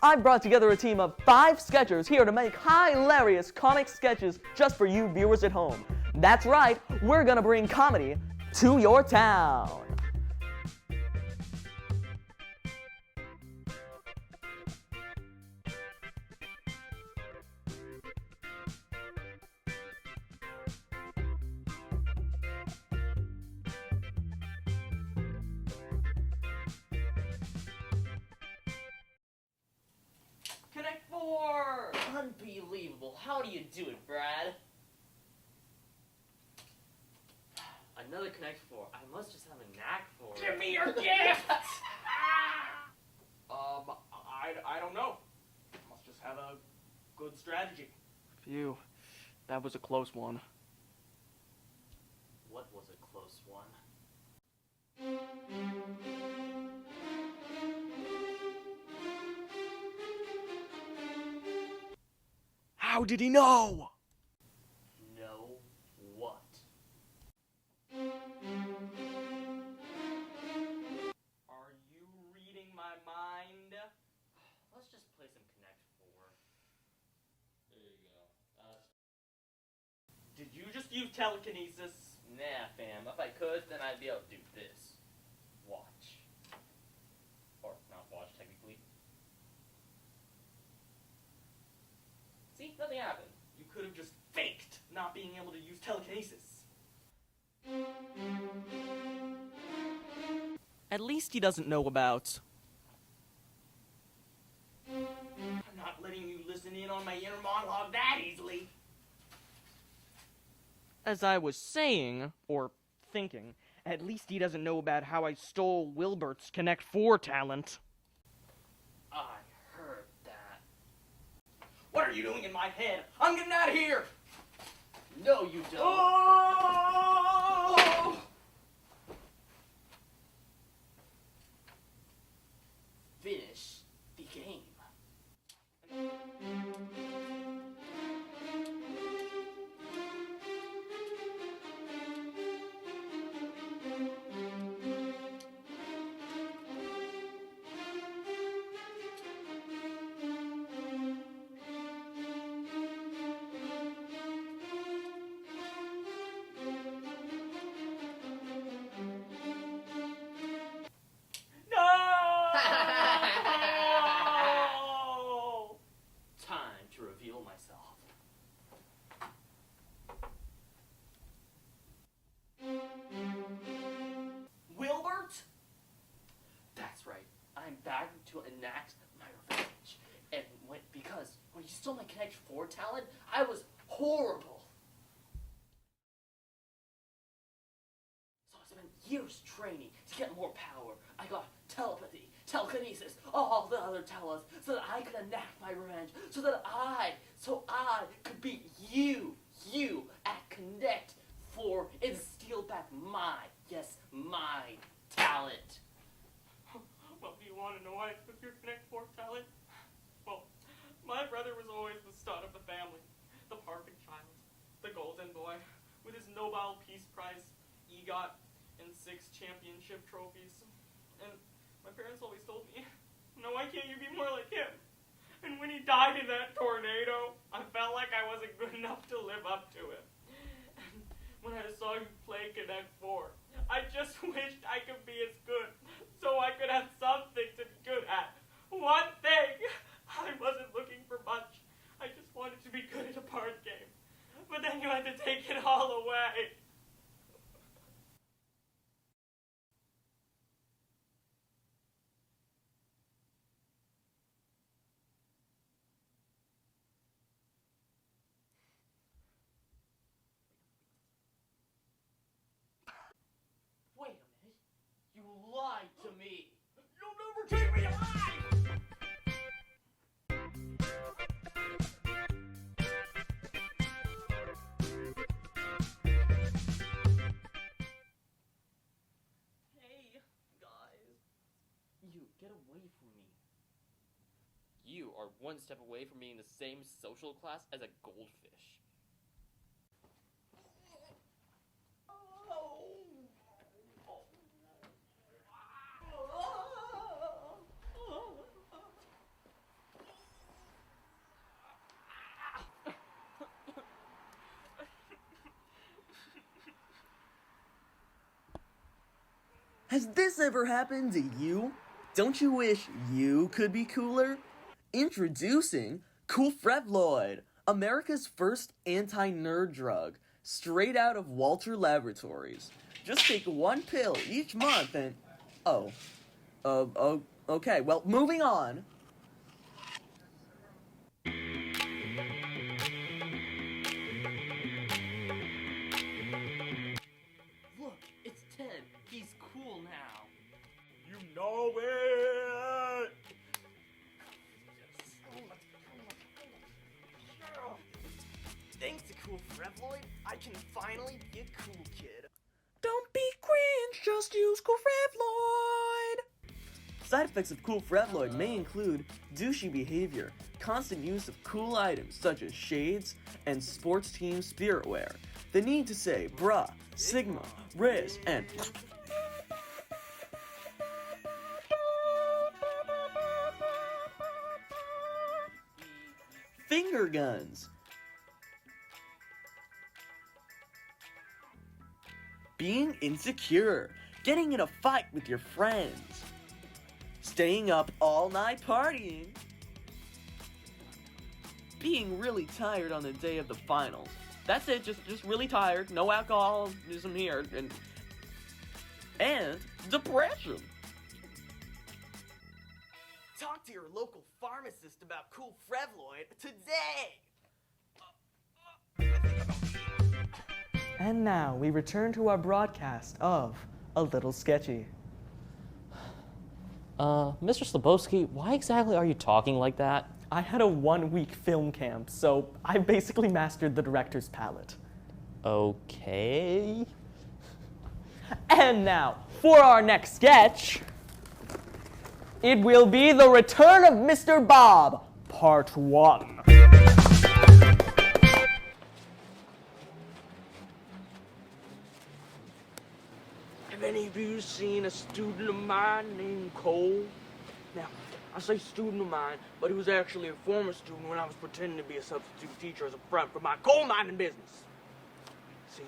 I've brought together a team of 5 sketchers here to make hilarious comic sketches just for you viewers at home. That's right, we're gonna bring comedy to your town. Connect 4! Unbelievable. How do you do it, Brad? Another Connect 4. I must just have a knack for it. Give me your gift! I don't know. Must just have a good strategy. Phew, that was a close one. What was a close one? How did he know? Know what? Are you reading my mind? Let's just play some Connect 4. There you go. Did you just use telekinesis? Nah, fam. If I could, then I'd be able to do this. Watch. Or not watch, technically. See? Nothing happened. You could have just faked not being able to use telekinesis. At least he doesn't know about... I'm not letting you listen in on my inner monologue that easily. As I was saying, or thinking, at least he doesn't know about how I stole Wilbert's Connect 4 talent. I heard that. What are you doing in my head? I'm getting out of here! No, you don't. Oh! Finish the game. No! Time to reveal myself. Wilbert? That's right. I'm back to enact my revenge. And because when you stole my Connect 4 talent, I was horrible. So I spent years training to get more power. I got telepathy, telekinesis, all the other talents, so that I could enact my revenge, so I could beat you at Connect 4 and steal back my talent. Well, do you want to know why I took your Connect 4 talent? Well, my brother was always the stud of the family. The perfect child. The golden boy. With his Nobel Peace Prize, EGOT, and 6 championship trophies. And my parents always told me, no, why can't you be more like him? And when he died in that tornado, I felt like I wasn't good enough to live up to it. And when I saw you play Connect 4, I just wished I could be as good, so I could have something to be good at. One thing! I wasn't looking for much. I just wanted to be good at a card game. But then you had to take it all away. Wait a minute. You lied to me. You'll never take me alive! Hey, guys. You, get away from me. You are one step away from being in the same social class as a goldfish. Has this ever happened to you? Don't you wish you could be cooler? Introducing Cool Frevloid, America's first anti-nerd drug, straight out of Walter Laboratories. Just take one pill each month and... okay, well, moving on. Look, it's Ted. He's cool now. You know it! Thanks to Cool Frevloid, I can finally be a cool kid. Don't be cringe, just use Cool Frevloid! Side effects of Cool Frevloid may include douchey behavior, constant use of cool items such as shades and sports team spirit wear, the need to say bruh, sigma, riz, and finger guns. Being insecure, getting in a fight with your friends, staying up all night partying, being really tired on the day of the finals. That's it, just really tired, no alcoholism here, and depression. Talk to your local pharmacist about Cool Frevloid today! And now we return to our broadcast of A Little Sketchy. Mr. Slabowski, why exactly are you talking like that? I had a 1-week film camp, so I basically mastered the director's palette. Okay. And now, for our next sketch, it will be The Return of Mr. Bob, Part 1. Have any of you seen a student of mine named Cole? Now, I say student of mine, but he was actually a former student when I was pretending to be a substitute teacher as a front for my coal mining business. See,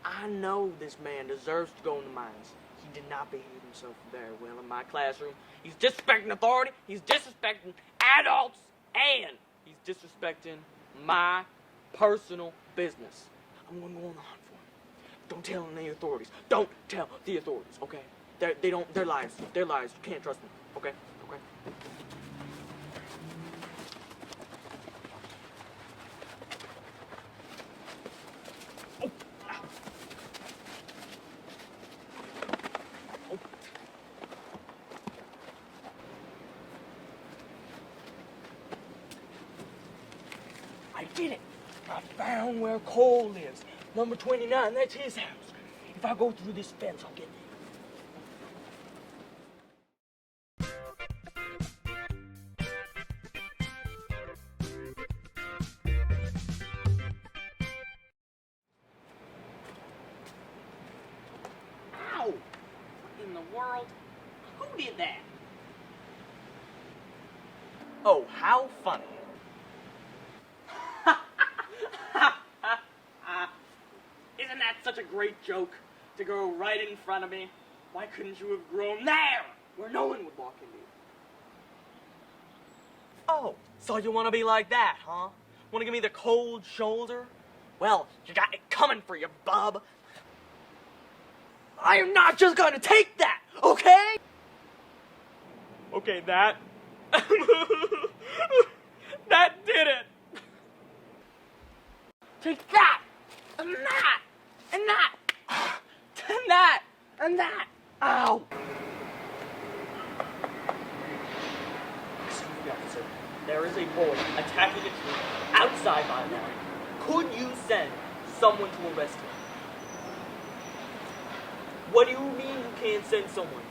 I know this man deserves to go in the mines. He did not behave himself very well in my classroom. He's disrespecting authority, he's disrespecting adults, and he's disrespecting my personal business. I'm gonna go on the hunt for him. Don't tell any authorities. Don't tell the authorities, okay? They're lies. They're lies. You can't trust them, okay? Okay? Oh. Ow. Oh. I did it. I found where Cole lives. Number 29, that's his house. If I go through this fence, I'll get there. Ow! What in the world? Who did that? Oh, how funny. Isn't that such a great joke? To go right in front of me? Why couldn't you have grown there, where no one would walk into you? Oh, so you want to be like that, huh? Want to give me the cold shoulder? Well, you got it coming for you, bub. I am not just gonna take that, okay? Okay, that... that did it! Take that! And that! And that! And that! And that! Ow! Excuse me, officer. There is a boy attacking a tree outside my lawn. Could you send someone to arrest him? What do you mean you can't send someone?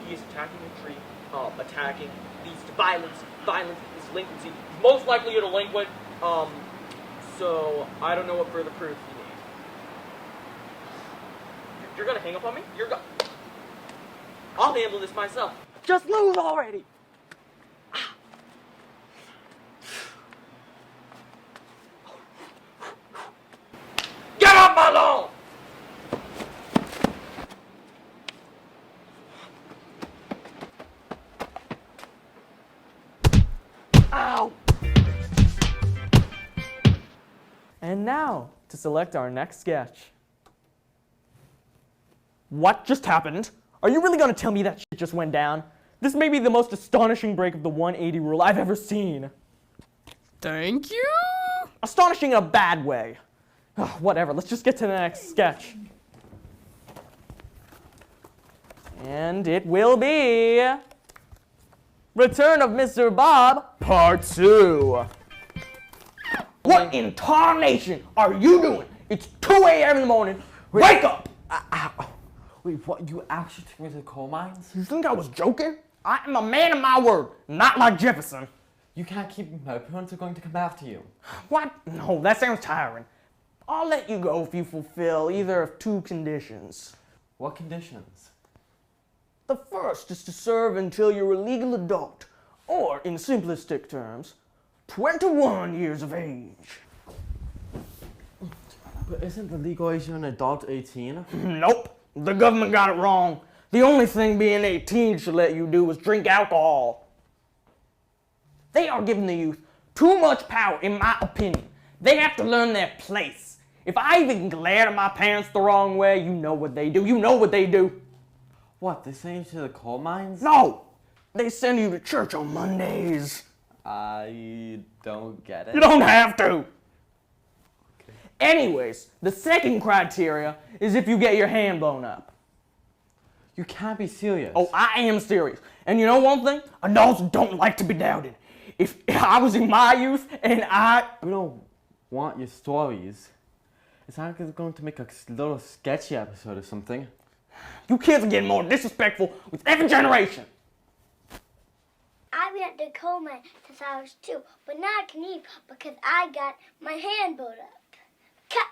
He is attacking a tree, attacking, leads to violence is delinquency. He's most likely a delinquent, so I don't know what further proof you need. You're gonna hang up on me? I'll handle this myself. Just move already! Get off my lawn! now, to select our next sketch. What just happened? Are you really going to tell me that shit just went down? This may be the most astonishing break of the 180 rule I've ever seen. Thank you. Astonishing in a bad way. Ugh, whatever, let's just get to the next sketch. And it will be Return of Mr. Bob, Part 2. What in tarnation are you doing? It's 2 a.m. in the morning. Wake up! Wait, what? You actually took me to the coal mines? You think I was joking? I am a man of my word, not like Jefferson. You can't keep me. My parents are going to come after you. What? No, that sounds tiring. I'll let you go if you fulfill either of 2 conditions. What conditions? The first is to serve until you're a legal adult, or in simplistic terms, 21 years of age. But isn't the legal age of an adult 18? Nope, the government got it wrong. The only thing being 18 should let you do is drink alcohol. They are giving the youth too much power, in my opinion. They have to learn their place. If I even glare at my parents the wrong way, you know what they do. You know what they do. What, they send you to the coal mines? No, they send you to church on Mondays. I don't get it. You don't have to. Okay. Anyways, the second criteria is if you get your hand blown up. You can't be serious. Oh, I am serious. And you know one thing? Adults don't like to be doubted. If I was in my youth and We don't want your stories. It's not going to make a little sketchy episode or something. You kids are getting more disrespectful with every generation. I went to coal mine since I was 2, but now I can eat because I got my hand blowed up. Cut!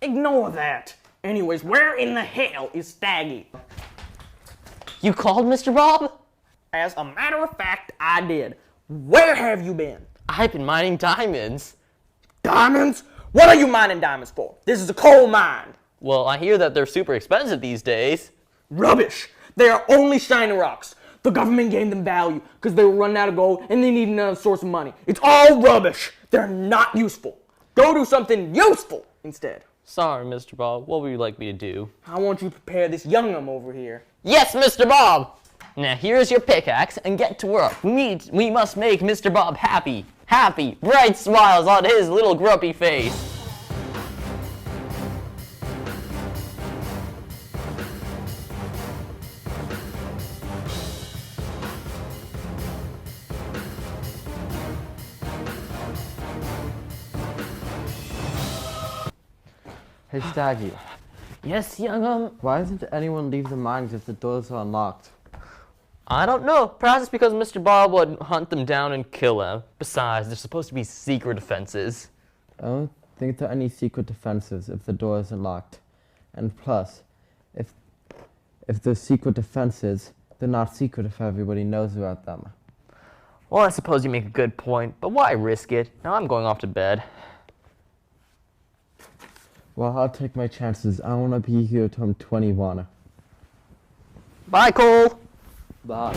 Ignore that. Anyways, where in the hell is Staggy? You called, Mr. Bob? As a matter of fact, I did. Where have you been? I've been mining diamonds. Diamonds? What are you mining diamonds for? This is a coal mine. Well, I hear that they're super expensive these days. Rubbish. They are only shiny rocks. The government gave them value because they were running out of gold and they needed another source of money. It's all rubbish. They're not useful. Go do something useful instead. Sorry, Mr. Bob. What would you like me to do? I want you to prepare this young'un over here. Yes, Mr. Bob! Now here's your pickaxe and get to work. We must make Mr. Bob happy. Happy, bright smiles on his little grumpy face. Hey, Staggy. Yes, young Why doesn't anyone leave the mines if the doors are unlocked? I don't know. Perhaps it's because Mr. Bob would hunt them down and kill them. Besides, they're supposed to be secret defenses. I don't think there are any secret defenses if the door isn't locked. And plus, if there's secret defenses, they're not secret if everybody knows about them. Well, I suppose you make a good point, but why risk it? Now I'm going off to bed. Well, I'll take my chances. I want to be here till I'm 21. Bye, Cole. Bye.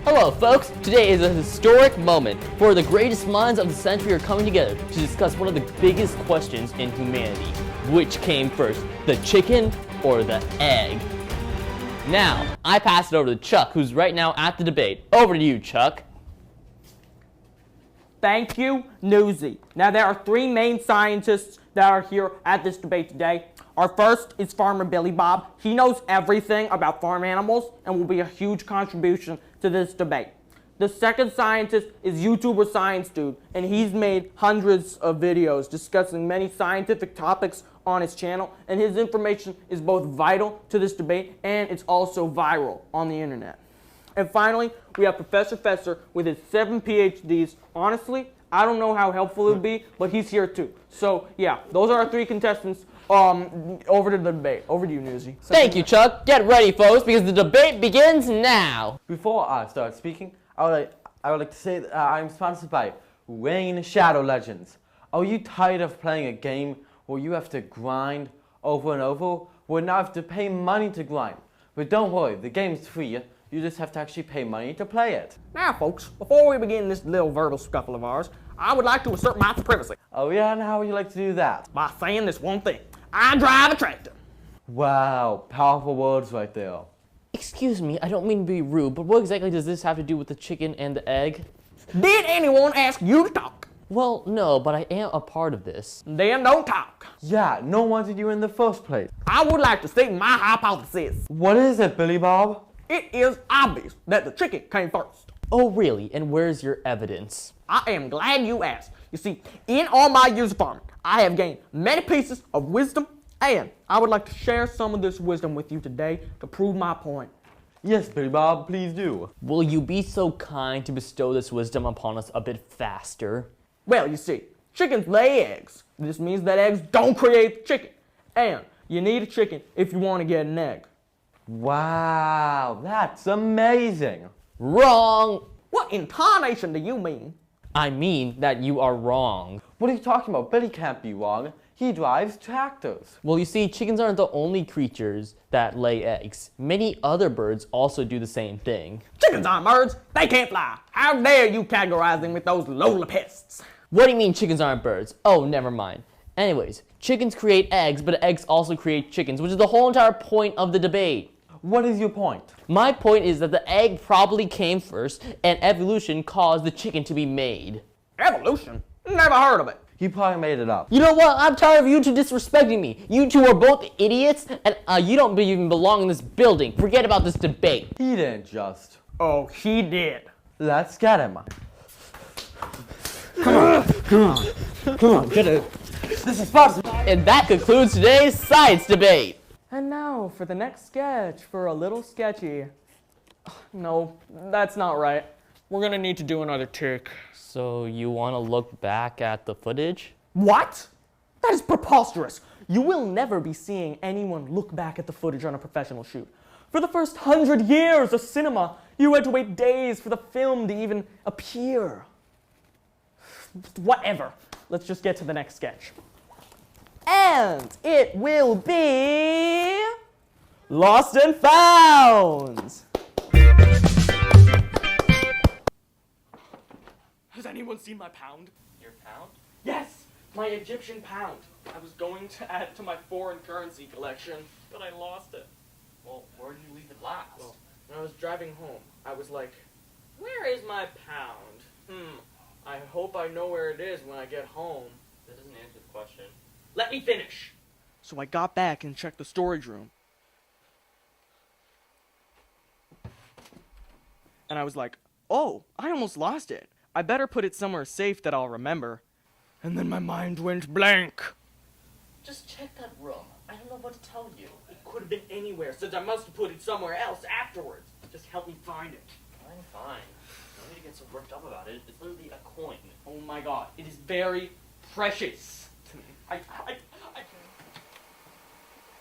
Hello, folks. Today is a historic moment, for the greatest minds of the century are coming together to discuss one of the biggest questions in humanity. Which came first, the chicken or the egg? Now, I pass it over to Chuck, who's right now at the debate. Over to you, Chuck. Thank you, Newsy. Now, there are 3 main scientists that are here at this debate today. Our first is Farmer Billy Bob. He knows everything about farm animals and will be a huge contribution to this debate. The second scientist is YouTuber Science Dude, and he's made hundreds of videos discussing many scientific topics on his channel, and his information is both vital to this debate and it's also viral on the internet. And finally, we have Professor Fesser with his 7 PhDs. Honestly, I don't know how helpful it would be, but he's here too. So yeah, those are our 3 contestants. Over to the debate. Over to you, Newsy. Thank you, Chuck. Get ready, folks, because the debate begins now. Before I start speaking, I would like to say that I'm sponsored by Wayne Shadow Legends, Are you tired of playing a game where you have to grind over and over? Where now you have to pay money to grind. But don't worry, the game's free. You just have to actually pay money to play it. Now, folks, before we begin this little verbal scuffle of ours, I would like to assert my supremacy Oh yeah, and how would you like to do that? by saying this one thing. I drive a tractor. Wow, powerful words right there. Excuse me, I don't mean to be rude, but what exactly does this have to do with the chicken and the egg? Did anyone ask you to talk? Well, no, but I am a part of this. Then don't talk. Yeah, no one wanted you in the first place. I would like to state my hypothesis. What is it, Billy Bob? It is obvious that the chicken came first. Oh, really? And where's your evidence? I am glad you asked. You see, in all my years of farming, I have gained many pieces of wisdom, and I would like to share some of this wisdom with you today to prove my point. Yes, Billy Bob, please do. Will you be so kind to bestow this wisdom upon us a bit faster? Well, you see, chickens lay eggs. This means that eggs don't create chicken. And you need a chicken if you want to get an egg. Wow, that's amazing. Wrong! What incarnation do you mean? I mean that you are wrong. What are you talking about? Billy can't be wrong. He drives tractors. Well, you see, chickens aren't the only creatures that lay eggs. Many other birds also do the same thing. Chickens aren't birds. They can't fly. How dare you categorize them with those lowly pests? What do you mean chickens aren't birds? Oh, never mind. Anyways, chickens create eggs, but eggs also create chickens, which is the whole entire point of the debate. What is your point? My point is that the egg probably came first, and evolution caused the chicken to be made. Evolution? Never heard of it. He probably made it up. You know what? I'm tired of you two disrespecting me. You two are both idiots, and you don't even belong in this building. Forget about this debate. He didn't just. Oh, he did. Let's get him. Come on, get it. This is fun. And that concludes today's science debate. And now for the next sketch for a little sketchy. No, that's not right. We're gonna need to do another take. So you want to look back at the footage? What? That is preposterous. You will never be seeing anyone look back at the footage on a professional shoot. For the first 100 years of cinema, you had to wait days for the film to even appear. Whatever. Let's just get to the next sketch. And it will be Lost and Found. Has anyone seen my pound? Your pound? Yes, my Egyptian pound. I was going to add it to my foreign currency collection, but I lost it. Well, where did you leave it last? Well, when I was driving home, I was like, where is my pound? I hope I know where it is when I get home. That doesn't answer the question. Let me finish. So I got back and checked the storage room. And I was like, oh, I almost lost it. I better put it somewhere safe that I'll remember. And then my mind went blank. Just check that room. I don't know what to tell you. It could have been anywhere, since I must have put it somewhere else afterwards. Just help me find it. Fine. No need to get so worked up about it. It's literally a coin. Oh my god, it is very precious to me.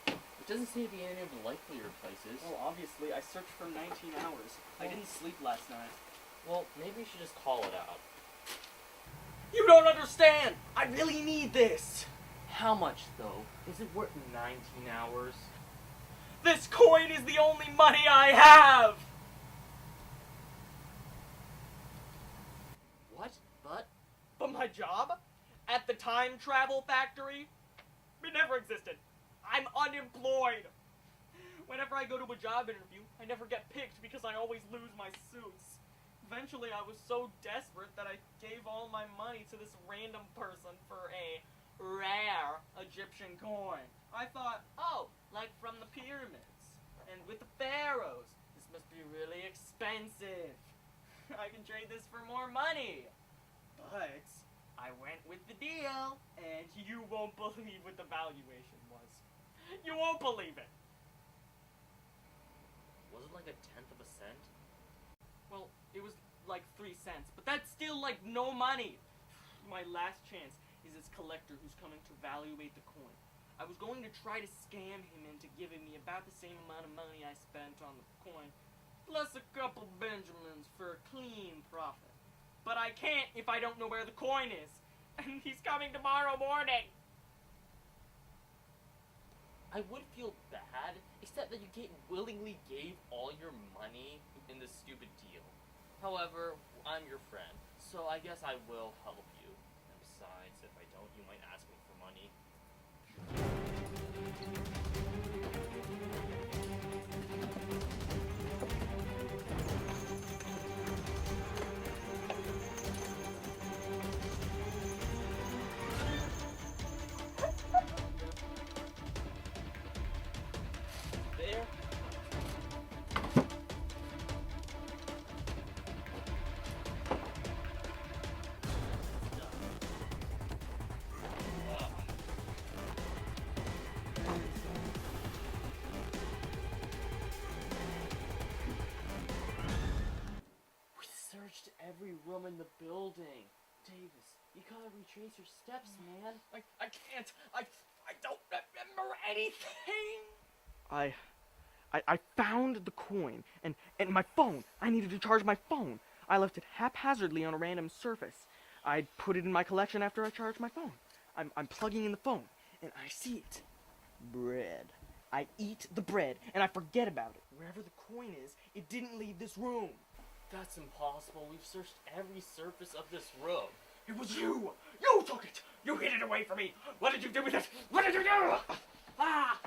It doesn't seem to be any of the likelier places. Well, obviously, I searched for 19 hours. I didn't sleep last night. Well, maybe you should just call it out. You don't understand! I really need this! How much, though? Is it worth 19 hours? This coin is the only money I have! What? But? But my job? At the time travel factory? It never existed. I'm unemployed. Whenever I go to a job interview, I never get picked because I always lose my suits. Eventually, I was so desperate that I gave all my money to this random person for a rare Egyptian coin. I thought, oh, like from the pyramids and with the pharaohs. This must be really expensive. I can trade this for more money. But I went with the deal, and you won't believe what the valuation was. You won't believe it. Was it like 1/10 of a cent? Well, it was like 3 cents, but that's still like no money. My last chance is this collector who's coming to evaluate the coin. I was going to try to scam him into giving me about the same amount of money I spent on the coin, plus a couple Benjamins for a clean profit. But I can't if I don't know where the coin is. and he's coming tomorrow morning. I would feel bad, except that you willingly gave all your money in this stupid deal. However, I'm your friend, so I guess I will help you. And besides, if I don't, you might ask me for money. There. We searched every room in the building. Davis, you gotta retrace your steps, man. I can't. I don't remember anything. I found the coin and my phone. I needed to charge my phone. I left it haphazardly on a random surface. I put it in my collection after I charged my phone. I'm plugging in the phone and I see it. Bread. I eat the bread and I forget about it. Wherever the coin is, it didn't leave this room. That's impossible. We've searched every surface of this room. It was you! You took it! You hid it away from me! What did you do with it? What did you do? Ah!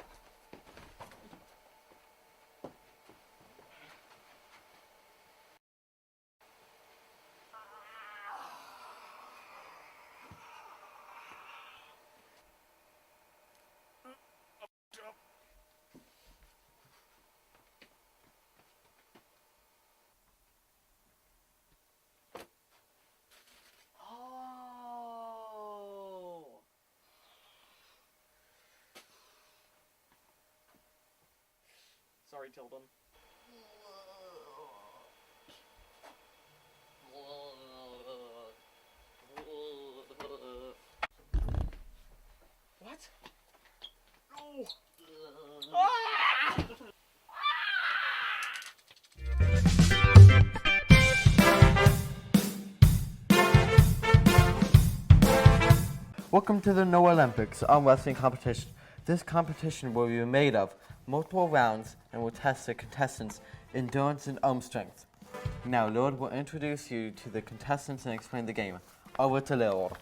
Oh. Sorry, Tilden. What? No! Ah! Welcome to the No Olympics arm wrestling competition. This competition will be made of multiple rounds and will test the contestants' endurance and arm strength. Now, Lord will introduce you to the contestants and explain the game. Over to Lord.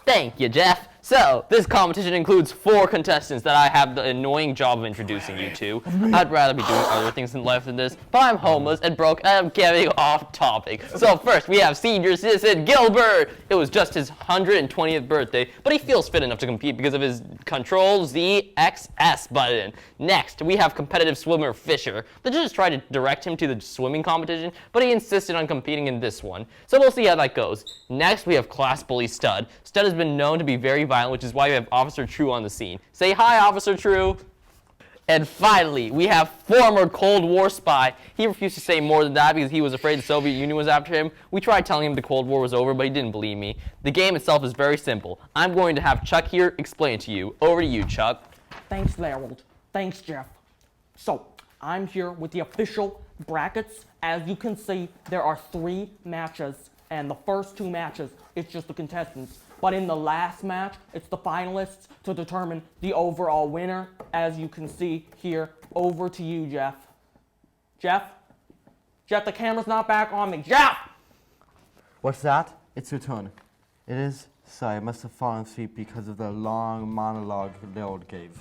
Thank you, Jeff. So, this competition includes 4 contestants that I have the annoying job of introducing you to. I'd rather be doing other things in life than this, but I'm homeless and broke and I'm getting off topic. So first, we have senior citizen Gilbert. It was just his 120th birthday, but he feels fit enough to compete because of his Control-Z-XS button. Next, we have competitive swimmer Fisher. The judges tried to direct him to the swimming competition, but he insisted on competing in this one. So we'll see how that goes. Next, we have class bully Stud. Stud has been known to be very violent, which is why we have Officer True on the scene. Say hi, Officer True. And finally, we have former Cold War spy. He refused to say more than that because he was afraid the Soviet Union was after him. We tried telling him the Cold War was over, but he didn't believe me. The game itself is very simple. I'm going to have Chuck here explain it to you. Over to you, Chuck. Thanks, Harold. Thanks, Jeff. So, I'm here with the official brackets. As you can see, there are 3 matches, and the first 2 matches, it's just the contestants. But in the last match, it's the finalists to determine the overall winner. As you can see here, over to you, Jeff. Jeff? Jeff, the camera's not back on me. Jeff! What's that? It's your turn. It is? Sorry, I must have fallen asleep because of the long monologue Lord gave.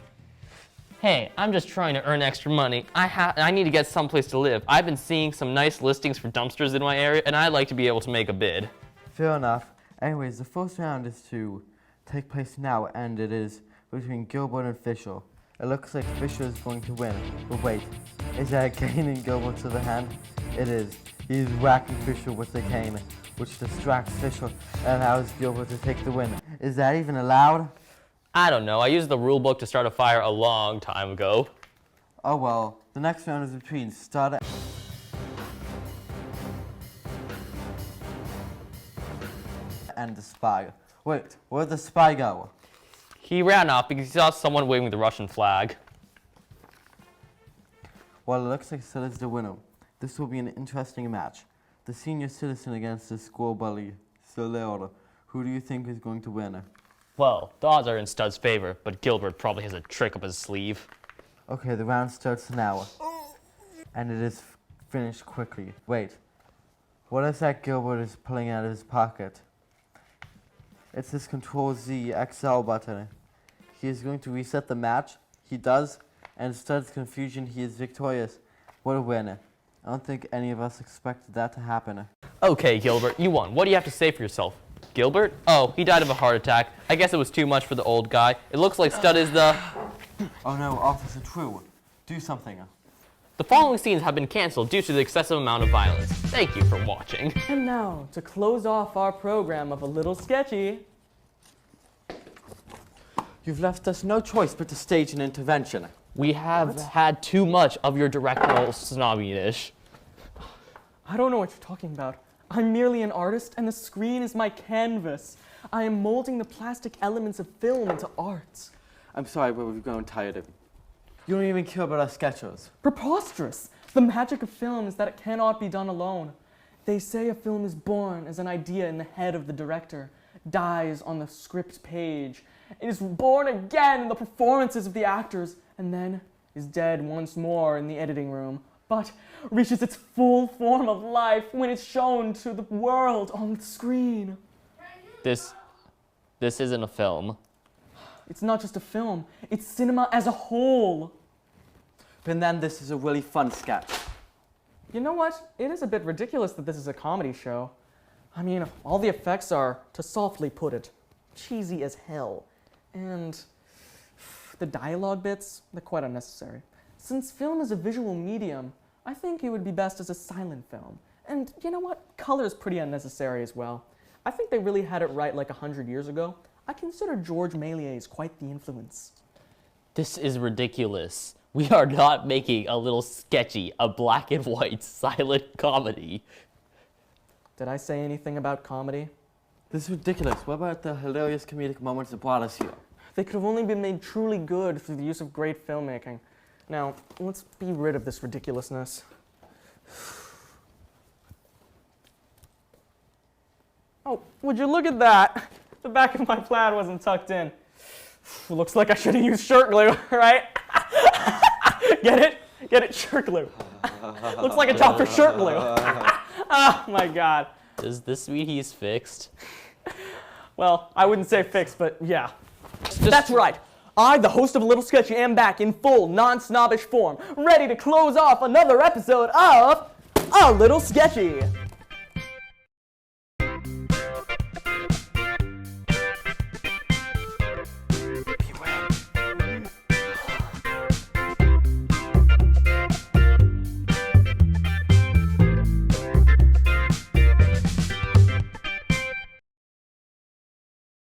Hey, I'm just trying to earn extra money. I need to get someplace to live. I've been seeing some nice listings for dumpsters in my area, and I'd like to be able to make a bid. Fair enough. Anyways, the first round is to take place now, and it is between Gilbert and Fisher. It looks like Fisher is going to win, but wait, is that a cane in Gilbert's other hand? It is. He's whacking Fisher with the cane, which distracts Fisher and allows Gilbert to take the win. Is that even allowed? I don't know. I used the rule book to start a fire a long time ago. Oh well. The next round is between Stud and the spy. Wait, where'd the spy go? He ran off because he saw someone waving the Russian flag. Well, it looks like Stud is the winner. This will be an interesting match. The senior citizen against the school bully, Solera, Who do you think is going to win? Well, the odds are in Stud's favor, but Gilbert probably has a trick up his sleeve. Okay, the round starts now. And it is finished quickly. Wait. What is that Gilbert is pulling out of his pocket? It's this Control-Z XL button. He is going to reset the match. He does. And to Stud's confusion, he is victorious. What a win. I don't think any of us expected that to happen. Okay, Gilbert, you won. What do you have to say for yourself? Gilbert? Oh, he died of a heart attack. I guess it was too much for the old guy. It looks like Stud is the... Oh no, Officer True. Do something. The following scenes have been canceled due to the excessive amount of violence. Thank you for watching. And now, to close off our program of A Little Sketchy, You've left us no choice but to stage an intervention. We have had too much of your directional snobbiness. I don't know what you're talking about. I'm merely an artist, and the screen is my canvas. I am molding the plastic elements of film into art. I'm sorry, but we've grown tired of you. You don't even care about our sketches. Preposterous! The magic of film is that it cannot be done alone. They say a film is born as an idea in the head of the director, dies on the script page. It is born again in the performances of the actors, and then is dead once more in the editing room, but reaches its full form of life when it's shown to the world on the screen. This isn't a film. It's not just a film, it's cinema as a whole. And then this is a really fun sketch. You know what? It is a bit ridiculous that this is a comedy show. I mean, all the effects are, to softly put it, cheesy as hell. And the dialogue bits, they're quite unnecessary. Since film is a visual medium, I think it would be best as a silent film. And you know what? Color is pretty unnecessary as well. I think they really had it right like 100 years ago. I consider George Méliès quite the influence. This is ridiculous. We are not making A Little Sketchy, a black and white silent comedy. Did I say anything about comedy? This is ridiculous. What about the hilarious comedic moments that brought us here? They could have only been made truly good through the use of great filmmaking. Now, let's be rid of this ridiculousness. Oh, would you look at that? The back of my plaid wasn't tucked in. Looks like I should have used shirt glue, right? Get it? Get it? Shirt glue. Looks like a job for shirt glue. Oh my God. Does this mean he's fixed? Well, I wouldn't say fixed, but yeah. That's right. I, the host of A Little Sketchy, am back in full, non-snobbish form, ready to close off another episode of A Little Sketchy.